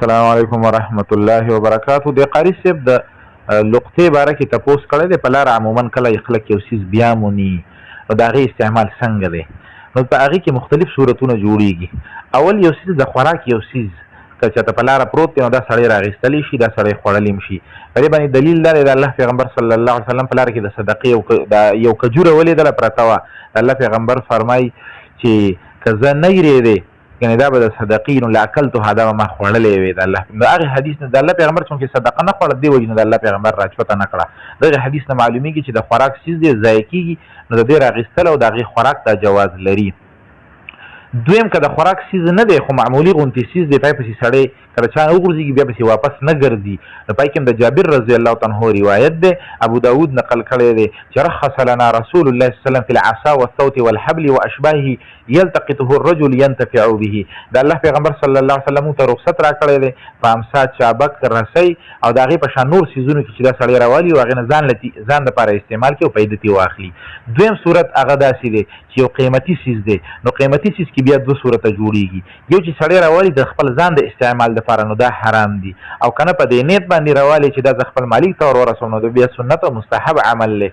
السلام علیکم ورحمت الله وبرکاتہ. د قاری صاحب د لقطې باره کې تپوس کړی دی. په لاره عموما کله خلک یو څیز بیا موني نو د هغې استعمال څنګه دی؟ نو په هغې کې مختلف صورتونه جوړیږي. اول یو څیز د خوراک یو څیز که چېرته په لاره پروت دی نو دا سړی راغیستلی شي، دا سړی خوړلی هم شي. په دې باندې دلیل دا دی د الله پیغمبر صلی الله علیه وسلم په لاره کې د صدقې یو کجوره ولیدله پرته وه. د الله پیغمبر فرمایي چې که زه نه یېرېدې یعنې دا به د صدقې نو لاکلتها دا به ما خوړلی وې. د الله د هغې حدیث نه د الله پیغمبر چونکې صدقه نه خوړه دې وجې نه د الله پیغمبر راچوته نه کړه. دغې حدیث نه معلومیږي چې د خوراک څیز دی ضایع کېږي نو د دې راغیستل او د هغې خوراک دا جواز لري. دویم که د خوراک څیز نه دی خو معمولي غوندې څیز دی پای پسې سړی کله چا نه وغورځېږي بیا پسې واپس نه ګرځي نو پای کې هم د جابر رضی الله عنه روایت دی، ابو داود نقل کړی دی چې رخص لنا رسول الله صلی الله علیه وسلم فی العصا والصوت والحبل واشباهه یلتقطه الرجل ينتفع به. د الله پیغمبر صلی الله علیه وسلم ته رخصت راکړی دی په امسا چابک رسی او د هغې په شان نور څیزونو کې چې دا سړی راوالي او هغې نه ځان دپاره استعمال کړي او پیده ترې واخلي. دویم صورت هغه داسې دی چې یو قیمتي څیز دی نو قیمتي څیز کې بیا دوه صورته جوړیږي. یو چې سړی راوالي د خپل ځان د استعمال دپاره نو دا حرام دي، او که نه په دې نیت باندې راوالي چې دا زه خپل مالک ته ورسوم نو د بیا سنت او مستحب عمل دی.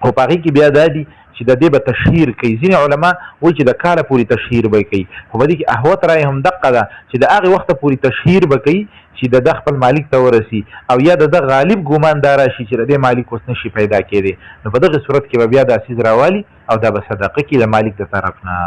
خو په هغې کې بیا دا دي چې د دې به تشهیر کوي. ځینې علما وایي چې د کاله پورې تشهیر به کوي، خو په دې کې احوط رایې هم دقه ده چې د هغې وخته پورې تشهیر به کوي چې د ده خپل مالک ته ورسي او یا د ده غالب ګمان دا راشي چې د دې مالک اوس نشي پیدا کېدی نو په دغې صورت کې به بیا دا څیز راوالي او دا به صدقه کړي د مالک د طرف نه.